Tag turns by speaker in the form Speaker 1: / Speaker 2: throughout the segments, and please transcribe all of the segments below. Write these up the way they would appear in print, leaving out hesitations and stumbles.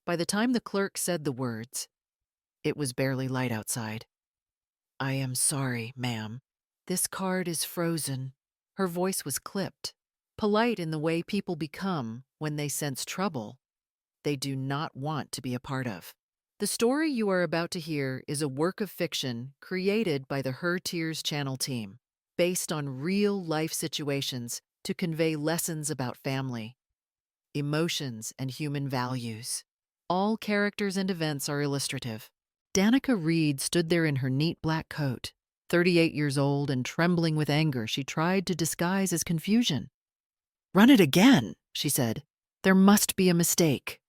Speaker 1: By the time the clerk said the words, it was barely light outside. "I am sorry, ma'am. This card is frozen." Her voice was clipped, polite in the way people become when they sense trouble they do not want to be a part of. The story you are about to hear is a work of fiction created by the Her Tears channel team, based on real life situations to convey lessons about family, emotions, and human values. All characters and events are illustrative. Danica Reed stood there in her neat black coat, 38 years old and trembling with anger she tried to disguise as confusion. "Run it again," she said. "There must be a mistake."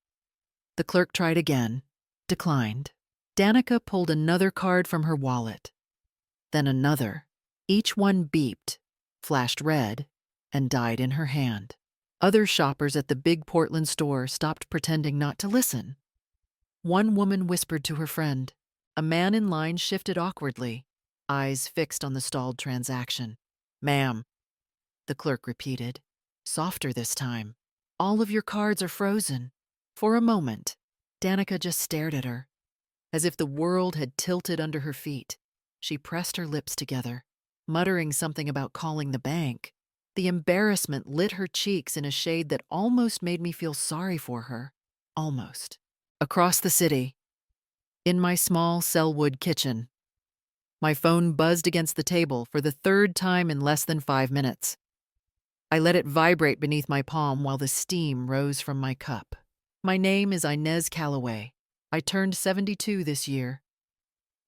Speaker 1: The clerk tried again, declined. Danica pulled another card from her wallet, then another. Each one beeped, flashed red, and died in her hand. Other shoppers at the big Portland store stopped pretending not to listen. One woman whispered to her friend. A man in line shifted awkwardly, eyes fixed on the stalled transaction. "Ma'am," the clerk repeated, softer this time. "All of your cards are frozen." For a moment, Danica just stared at her, as if the world had tilted under her feet. She pressed her lips together, muttering something about calling the bank. The embarrassment lit her cheeks in a shade that almost made me feel sorry for her. Almost. Across the city, in my small Selwood kitchen, my phone buzzed against the table for the third time in less than 5 minutes. I let it vibrate beneath my palm while the steam rose from my cup. My name is Inez Calloway. I turned 72 this year,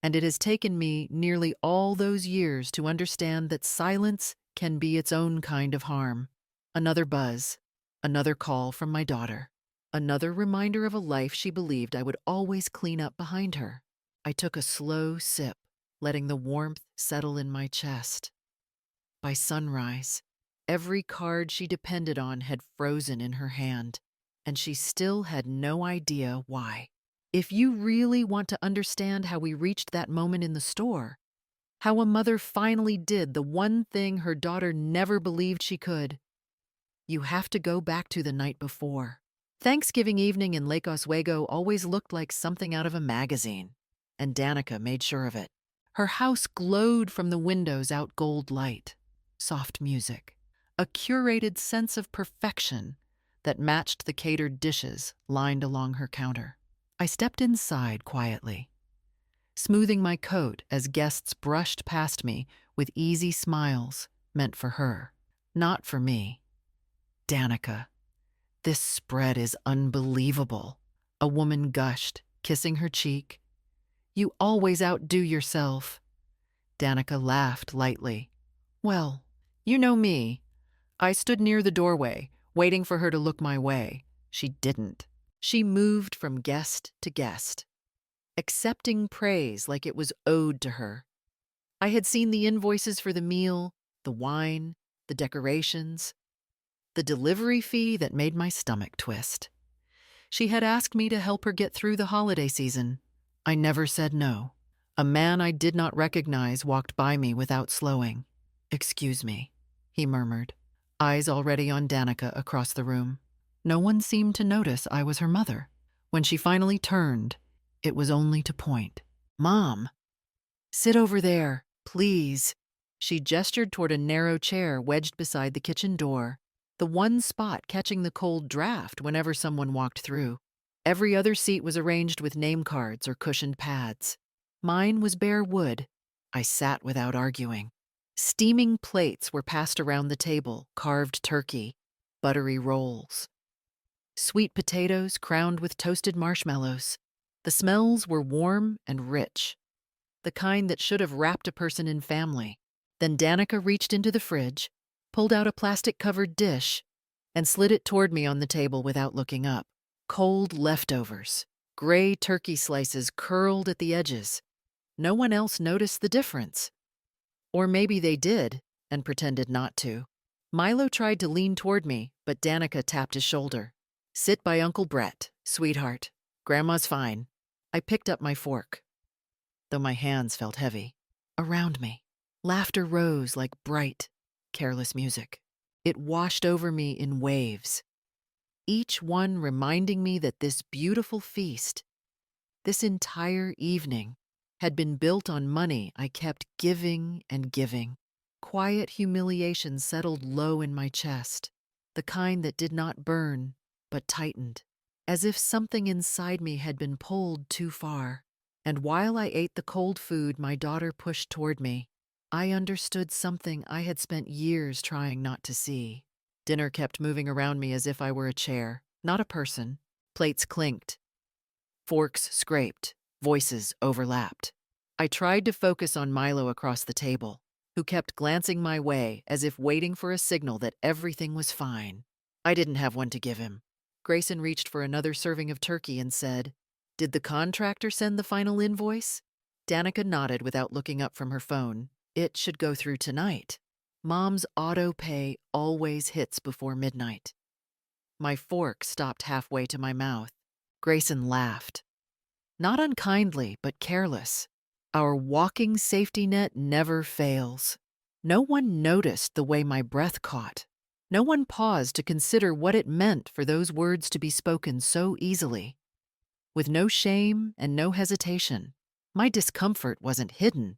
Speaker 1: and it has taken me nearly all those years to understand that silence can be its own kind of harm. Another buzz, another call from my daughter, another reminder of a life she believed I would always clean up behind her. I took a slow sip, letting the warmth settle in my chest. By sunrise, every card she depended on had frozen in her hand, and she still had no idea why. If you really want to understand how we reached that moment in the store, how a mother finally did the one thing her daughter never believed she could, you have to go back to the night before. Thanksgiving evening in Lake Oswego always looked like something out of a magazine, and Danica made sure of it. Her house glowed from the windows out gold light, soft music, a curated sense of perfection that matched the catered dishes lined along her counter. I stepped inside quietly, smoothing my coat as guests brushed past me with easy smiles meant for her, not for me. "Danica, this spread is unbelievable," a woman gushed, kissing her cheek. "You always outdo yourself." Danica laughed lightly. "Well, you know me." I stood near the doorway, waiting for her to look my way. She didn't. She moved from guest to guest, accepting praise like it was owed to her. I had seen the invoices for the meal, the wine, the decorations, the delivery fee that made my stomach twist. She had asked me to help her get through the holiday season. I never said no. A man I did not recognize walked by me without slowing. "Excuse me," he murmured, eyes already on Danica across the room. No one seemed to notice I was her mother. When she finally turned, it was only to point. "Mom, sit over there, please." She gestured toward a narrow chair wedged beside the kitchen door, the one spot catching the cold draft whenever someone walked through. Every other seat was arranged with name cards or cushioned pads. Mine was bare wood. I sat without arguing. Steaming plates were passed around the table, carved turkey, buttery rolls, sweet potatoes crowned with toasted marshmallows. The smells were warm and rich, the kind that should have wrapped a person in family. Then Danica reached into the fridge, pulled out a plastic-covered dish, and slid it toward me on the table without looking up. Cold leftovers, gray turkey slices curled at the edges. No one else noticed the difference. Or maybe they did and pretended not to. Milo tried to lean toward me, but Danica tapped his shoulder. "Sit by Uncle Brett, sweetheart. Grandma's fine." I picked up my fork, though my hands felt heavy. Around me, laughter rose like bright, careless music. It washed over me in waves. each one reminding me that this beautiful feast, this entire evening, had been built on money I kept giving and giving. Quiet humiliation settled low in my chest, the kind that did not burn, but tightened, as if something inside me had been pulled too far. And while I ate the cold food my daughter pushed toward me, I understood something I had spent years trying not to see. Dinner kept moving around me as if I were a chair, not a person. Plates clinked, forks scraped, voices overlapped. I tried to focus on Milo across the table, who kept glancing my way as if waiting for a signal that everything was fine. I didn't have one to give him. Grayson reached for another serving of turkey and said, "Did the contractor send the final invoice?" Danica nodded without looking up from her phone. "It should go through tonight. Mom's auto pay always hits before midnight." My fork stopped halfway to my mouth. Grayson laughed. Not unkindly, but careless. Our walking safety net never fails. No one noticed the way my breath caught. No one paused to consider what it meant for those words to be spoken so easily. With no shame and no hesitation, my discomfort wasn't hidden.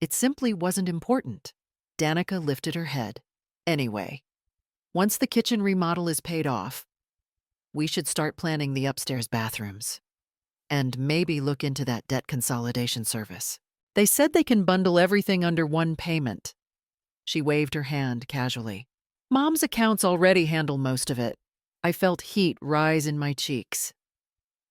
Speaker 1: It simply wasn't important. Danica lifted her head. "Anyway, once the kitchen remodel is paid off, we should start planning the upstairs bathrooms. And maybe look into that debt consolidation service. They said they can bundle everything under one payment." She waved her hand casually. "Mom's accounts already handle most of it." I felt heat rise in my cheeks.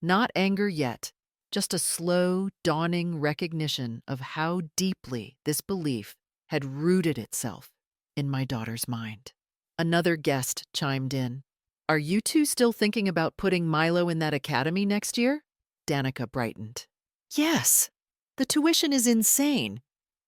Speaker 1: Not anger yet, just a slow, dawning recognition of how deeply this belief had rooted itself in my daughter's mind. Another guest chimed in. "Are you two still thinking about putting Milo in that academy next year?" Danica brightened. "Yes. The tuition is insane,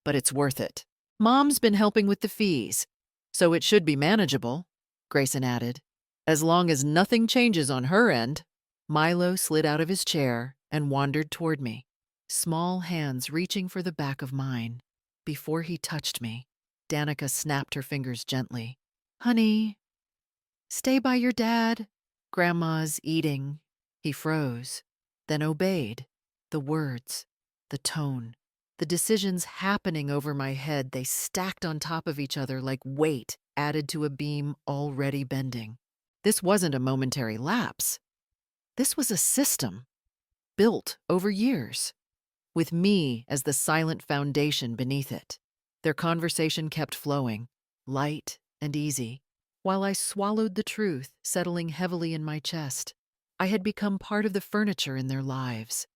Speaker 1: but it's worth it. Mom's been helping with the fees, so it should be manageable," Grayson added. "As long as nothing changes on her end." Milo slid out of his chair and wandered toward me, small hands reaching for the back of mine. Before he touched me, Danica snapped her fingers gently. "Honey, stay by your dad. Grandma's eating." He froze, then obeyed. The words, the tone, the decisions happening over my head, they stacked on top of each other like weight added to a beam already bending. This wasn't a momentary lapse. This was a system, built over years, with me as the silent foundation beneath it. Their conversation kept flowing, light and easy, while I swallowed the truth settling heavily in my chest. I had become part of the furniture in their lives,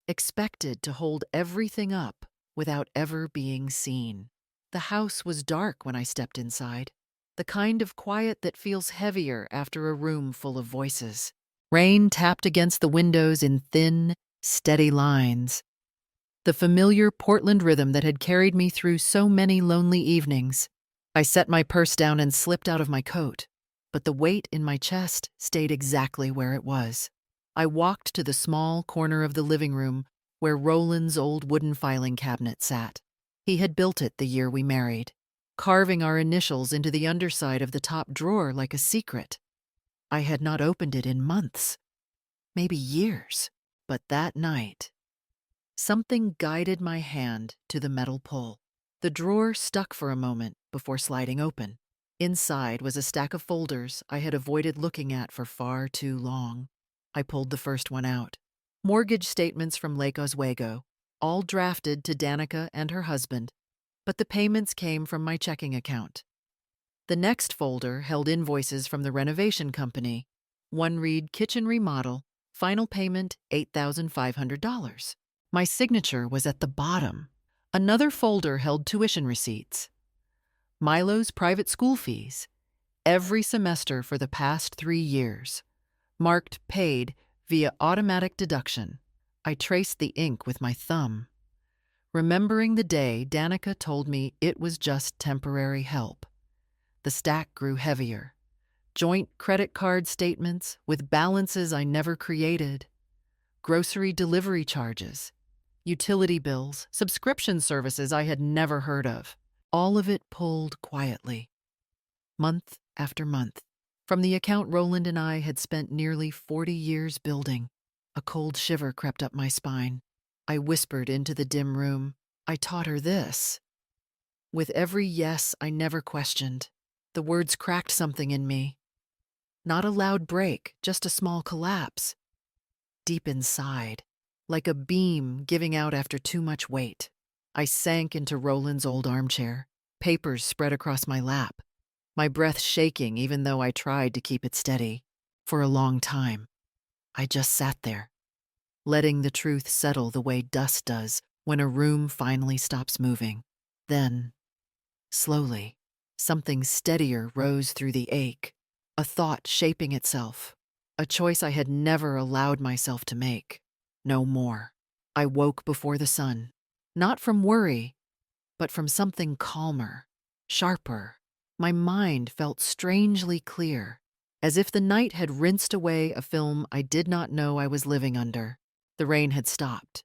Speaker 1: expected to hold everything up without ever being seen. The house was dark when I stepped inside, the kind of quiet that feels heavier after a room full of voices. Rain tapped against the windows in thin, steady lines, the familiar Portland rhythm that had carried me through so many lonely evenings. I set my purse down and slipped out of my coat, but the weight in my chest stayed exactly where it was. I walked to the small corner of the living room where Roland's old wooden filing cabinet sat. He had built it the year we married, carving our initials into the underside of the top drawer like a secret. I had not opened it in months, maybe years, but that night, something guided my hand to the metal pull. The drawer stuck for a moment before sliding open. Inside was a stack of folders I had avoided looking at for far too long. I pulled the first one out. Mortgage statements from Lake Oswego, all drafted to Danica and her husband, but the payments came from my checking account. The next folder held invoices from the renovation company. One read kitchen remodel, final payment $8,500. My signature was at the bottom. Another folder held tuition receipts. Milo's private school fees, every semester for the past 3 years, marked paid via automatic deduction. I traced the ink with my thumb, remembering the day Danica told me it was just temporary help. The stack grew heavier. Joint credit card statements with balances I never created, grocery delivery charges, utility bills, subscription services I had never heard of. All of it pulled quietly, month after month. From the account Roland and I had spent nearly 40 years building. A cold shiver crept up my spine. I whispered into the dim room, I taught her this. With every yes I never questioned, the words cracked something in me. Not a loud break, just a small collapse. Deep inside, like a beam giving out after too much weight. I sank into Roland's old armchair, papers spread across my lap, my breath shaking even though I tried to keep it steady. For a long time, I just sat there, letting the truth settle the way dust does when a room finally stops moving. Then, slowly, something steadier rose through the ache, a thought shaping itself, a choice I had never allowed myself to make. No more. I woke before the sun, not from worry, but from something calmer, sharper. My mind felt strangely clear, as if the night had rinsed away a film I did not know I was living under. The rain had stopped,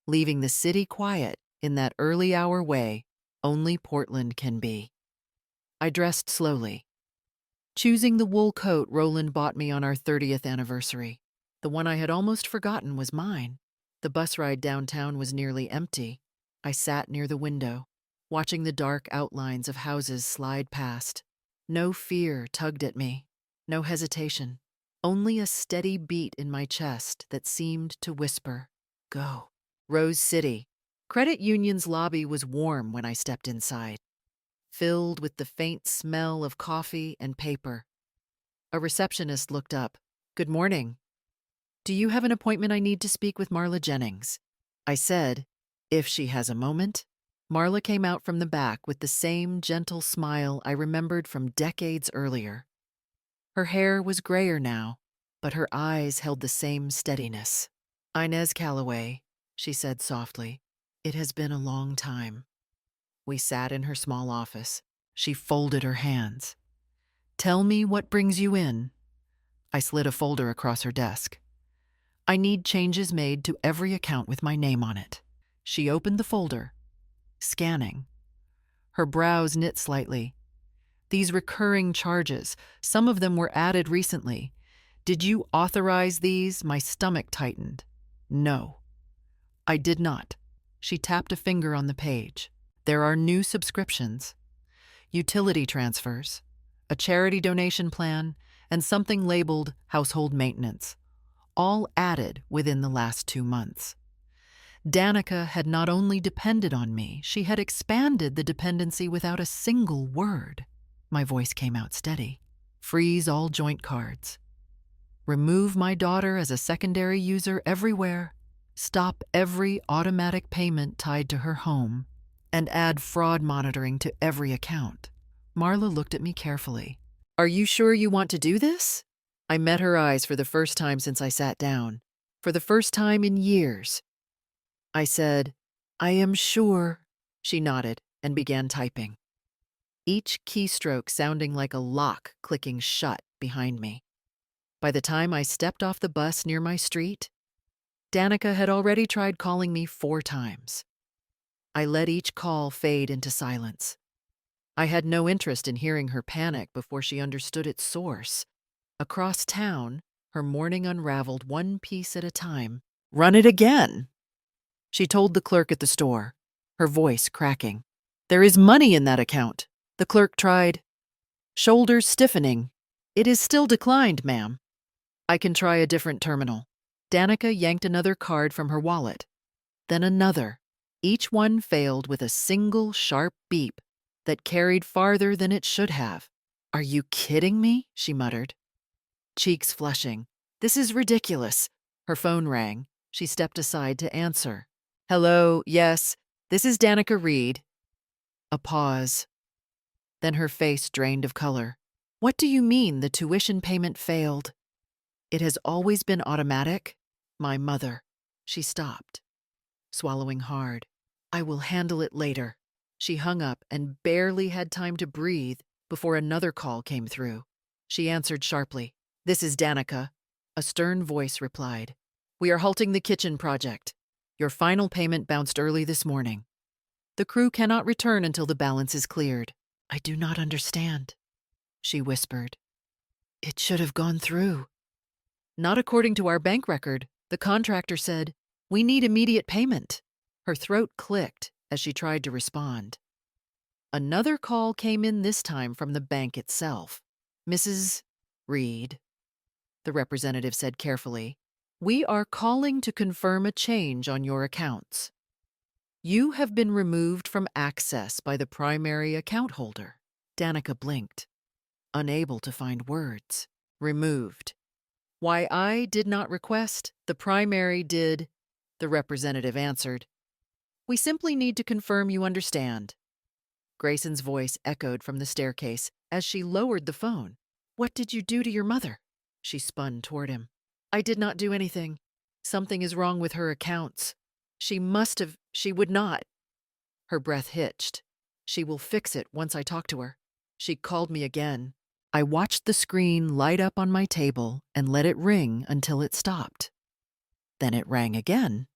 Speaker 1: leaving the city quiet in that early hour way only Portland can be. I dressed slowly, choosing the wool coat Roland bought me on our 30th anniversary. The one I had almost forgotten was mine. The bus ride downtown was nearly empty. I sat near the window, watching the dark outlines of houses slide past. No fear tugged at me, no hesitation, only a steady beat in my chest that seemed to whisper, go. Rose City. Credit Union's lobby was warm when I stepped inside, filled with the faint smell of coffee and paper. A receptionist looked up. Good morning. Do you have an appointment I need to speak with Marla Jennings? I said, if she has a moment. Marla came out from the back with the same gentle smile I remembered from decades earlier. Her hair was grayer now, but her eyes held the same steadiness. Inez Calloway, she said softly. It has been a long time. We sat in her small office. She folded her hands. Tell me what brings you in. I slid a folder across her desk. I need changes made to every account with my name on it. She opened the folder, scanning. Her brows knit slightly. These recurring charges, some of them were added recently. Did you authorize these? My stomach tightened. No, I did not. She tapped a finger on the page. There are new subscriptions, utility transfers, a charity donation plan, and something labeled household maintenance, all added within the last 2 months. Danica had not only depended on me, she had expanded the dependency without a single word. My voice came out steady. Freeze all joint cards. Remove my daughter as a secondary user everywhere. Stop every automatic payment tied to her home. And add fraud monitoring to every account. Marla looked at me carefully. Are you sure you want to do this? I met her eyes for the first time since I sat down. For the first time in years. I said, I am sure. She nodded and began typing, each keystroke sounding like a lock clicking shut behind me. By the time I stepped off the bus near my street, Danica had already tried calling me 4 times. I let each call fade into silence. I had no interest in hearing her panic before she understood its source. Across town, her morning unraveled one piece at a time. Run it again, she told the clerk at the store, her voice cracking. There is money in that account. The clerk tried, shoulders stiffening. It is still declined, ma'am. I can try a different terminal. Danica yanked another card from her wallet, then another. Each one failed with a single sharp beep that carried farther than it should have. Are you kidding me? She muttered, cheeks flushing. This is ridiculous. Her phone rang. She stepped aside to answer. Hello, yes, this is Danica Reed. A pause. Then her face drained of color. What do you mean the tuition payment failed? It has always been automatic. My mother. She stopped, swallowing hard. I will handle it later. She hung up and barely had time to breathe before another call came through. She answered sharply. This is Danica. A stern voice replied. We are halting the kitchen project. Your final payment bounced early this morning. The crew cannot return until the balance is cleared. I do not understand, she whispered. It should have gone through. Not according to our bank record. The contractor said, we need immediate payment. Her throat clicked as she tried to respond. Another call came in, this time from the bank itself. Mrs. Reed, the representative said carefully, we are calling to confirm a change on your accounts. You have been removed from access by the primary account holder. Danica blinked, unable to find words. Removed. Why, I did not request, the primary did, the representative answered. We simply need to confirm you understand. Grayson's voice echoed from the staircase as she lowered the phone. What did you do to your mother? She spun toward him. I did not do anything. Something is wrong with her accounts. She would not. Her breath hitched. She will fix it once I talk to her. She called me again. I watched the screen light up on my table and let it ring until it stopped. Then it rang again.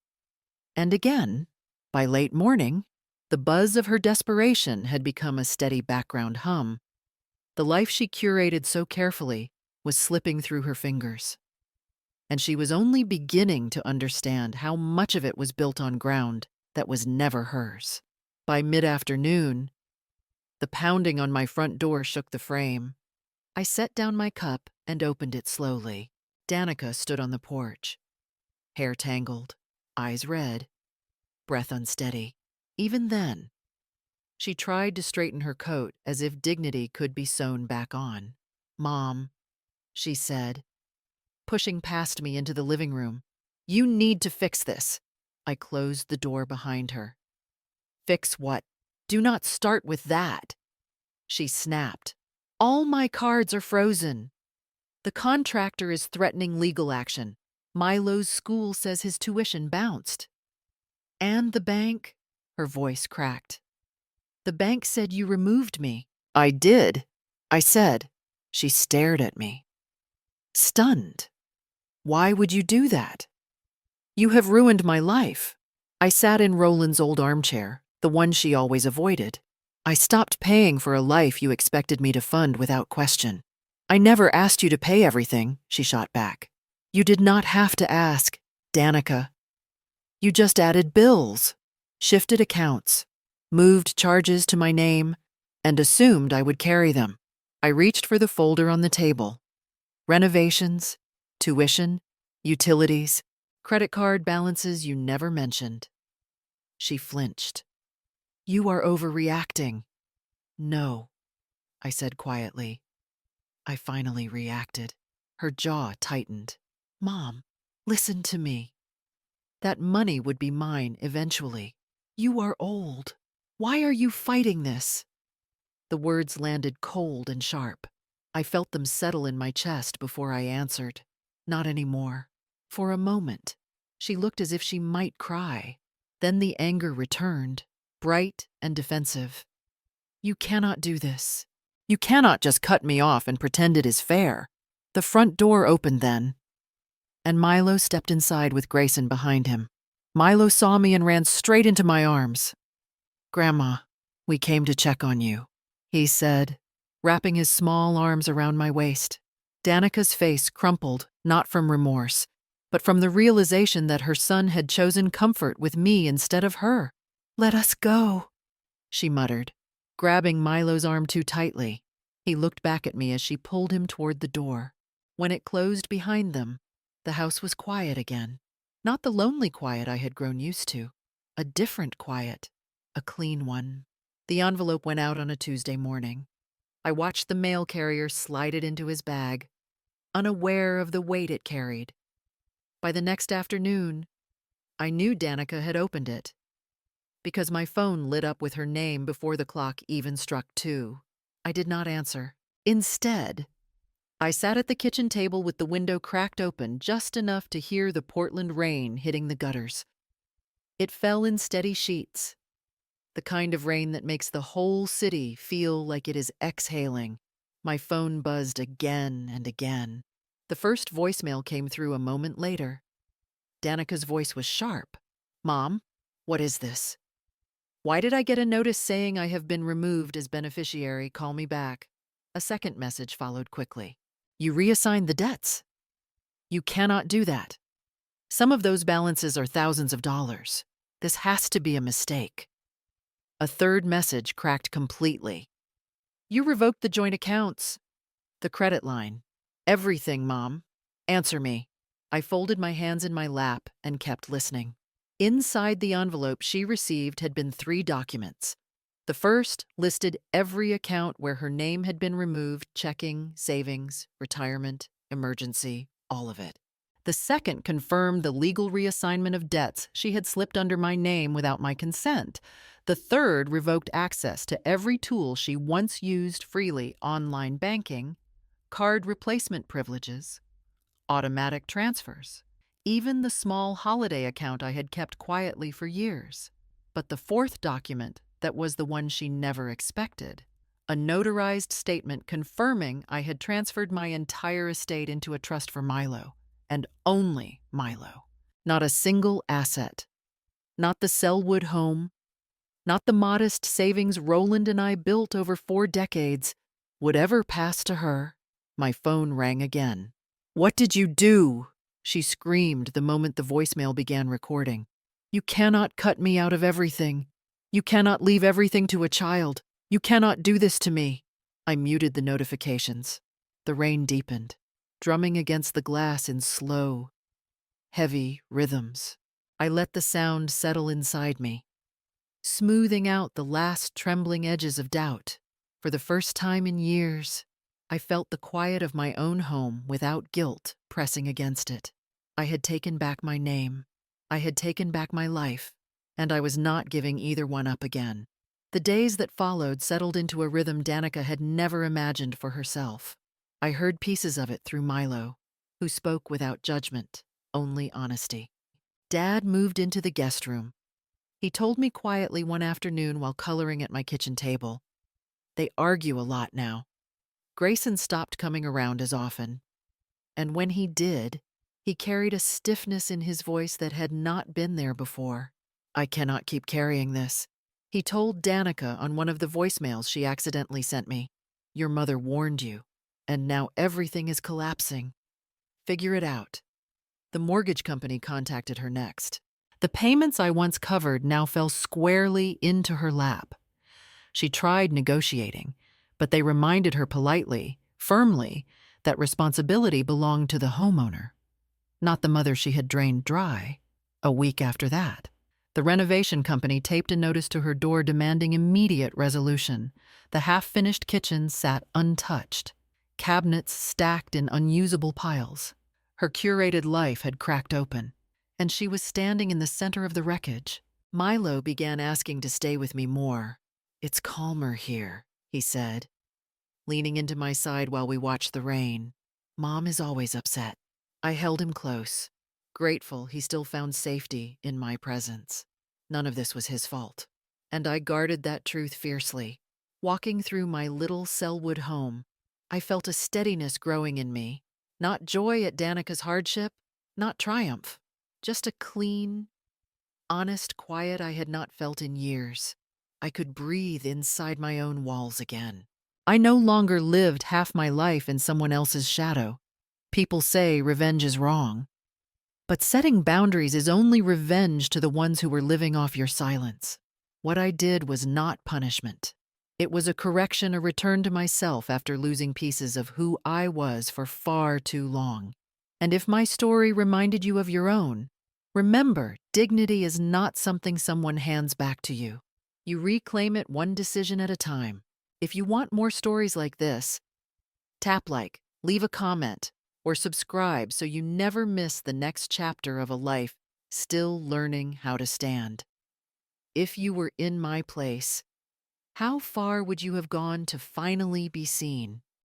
Speaker 1: And again. By late morning, the buzz of her desperation had become a steady background hum. The life she curated so carefully was slipping through her fingers. And she was only beginning to understand how much of it was built on ground that was never hers. By mid-afternoon, the pounding on my front door shook the frame. I set down my cup and opened it slowly. Danica stood on the porch. Hair tangled, eyes red, breath unsteady. Even then, she tried to straighten her coat as if dignity could be sewn back on. Mom, she said, pushing past me into the living room. You need to fix this. I closed the door behind her. Fix what? Do not start with that. She snapped. All my cards are frozen. The contractor is threatening legal action. Milo's school says his tuition bounced. And the bank? Her voice cracked. The bank said you removed me. I did, I said. She stared at me, stunned. Why would you do that? You have ruined my life. I sat in Roland's old armchair, the one she always avoided. I stopped paying for a life you expected me to fund without question. I never asked you to pay everything, she shot back. You did not have to ask, Danica. You just added bills, shifted accounts, moved charges to my name, and assumed I would carry them. I reached for the folder on the table. Renovations, tuition, utilities, credit card balances you never mentioned. She flinched. You are overreacting. No, I said quietly. I finally reacted. Her jaw tightened. Mom, listen to me. That money would be mine eventually. You are old. Why are you fighting this? The words landed cold and sharp. I felt them settle in my chest before I answered. Not anymore. For a moment, she looked as if she might cry. Then the anger returned, bright and defensive. You cannot do this. You cannot just cut me off and pretend it is fair. The front door opened then, and Milo stepped inside with Grayson behind him. Milo saw me and ran straight into my arms. Grandma, we came to check on you, he said, wrapping his small arms around my waist. Danica's face crumpled, not from remorse, but from the realization that her son had chosen comfort with me instead of her. Let us go, she muttered, grabbing Milo's arm too tightly. He looked back at me as she pulled him toward the door. When it closed behind them, the house was quiet again. Not the lonely quiet I had grown used to. A different quiet. A clean one. The envelope went out on a Tuesday morning. I watched the mail carrier slide it into his bag, unaware of the weight it carried. By the next afternoon, I knew Danica had opened it, because my phone lit up with her name before the clock even struck 2. I did not answer. Instead, I sat at the kitchen table with the window cracked open just enough to hear the Portland rain hitting the gutters. It fell in steady sheets, the kind of rain that makes the whole city feel like it is exhaling. My phone buzzed again and again. The first voicemail came through a moment later. Danica's voice was sharp. Mom, what is this? Why did I get a notice saying I have been removed as beneficiary? Call me back. A second message followed quickly. You reassign the debts. You cannot do that. Some of those balances are thousands of dollars. This has to be a mistake. A third message cracked completely. You revoked the joint accounts, the credit line. Everything, Mom. Answer me. I folded my hands in my lap and kept listening. Inside the envelope she received had been 3 documents. The first listed every account where her name had been removed: checking, savings, retirement, emergency, all of it. The second confirmed the legal reassignment of debts she had slipped under my name without my consent. The third revoked access to every tool she once used freely: online banking, card replacement privileges, automatic transfers, even the small holiday account I had kept quietly for years. But the fourth document, that was the one she never expected, a notarized statement confirming I had transferred my entire estate into a trust for Milo, and only Milo. Not a single asset. Not the Selwood home. Not the modest savings Roland and I built over 4 decades would ever pass to her. My phone rang again. "What did you do?" she screamed the moment the voicemail began recording. "You cannot cut me out of everything. You cannot leave everything to a child. You cannot do this to me." I muted the notifications. The rain deepened, drumming against the glass in slow, heavy rhythms. I let the sound settle inside me, smoothing out the last trembling edges of doubt. For the first time in years, I felt the quiet of my own home without guilt pressing against it. I had taken back my name. I had taken back my life, and I was not giving either one up again. The days that followed settled into a rhythm Danica had never imagined for herself. I heard pieces of it through Milo, who spoke without judgment, only honesty. Dad moved into the guest room. He told me quietly one afternoon while coloring at my kitchen table. They argue a lot now. Grayson stopped coming around as often. And when he did, he carried a stiffness in his voice that had not been there before. "I cannot keep carrying this," he told Danica on one of the voicemails she accidentally sent me. "Your mother warned you, and now everything is collapsing. Figure it out." The mortgage company contacted her next. The payments I once covered now fell squarely into her lap. She tried negotiating, but they reminded her politely, firmly, that responsibility belonged to the homeowner, not the mother she had drained dry. A week after that, the renovation company taped a notice to her door demanding immediate resolution. The half-finished kitchen sat untouched, cabinets stacked in unusable piles. Her curated life had cracked open, and she was standing in the center of the wreckage. Milo began asking to stay with me more. "It's calmer here," he said, leaning into my side while we watched the rain. "Mom is always upset." I held him close, grateful he still found safety in my presence. None of this was his fault, and I guarded that truth fiercely. Walking through my little Selwood home, I felt a steadiness growing in me. Not joy at Danica's hardship, not triumph, just a clean, honest quiet I had not felt in years. I could breathe inside my own walls again. I no longer lived half my life in someone else's shadow. People say revenge is wrong, but setting boundaries is only revenge to the ones who were living off your silence. What I did was not punishment. It was a correction, a return to myself after losing pieces of who I was for far too long. And if my story reminded you of your own, remember, dignity is not something someone hands back to you. You reclaim it one decision at a time. If you want more stories like this, tap like, leave a comment, or subscribe so you never miss the next chapter of a life still learning how to stand. If you were in my place, how far would you have gone to finally be seen?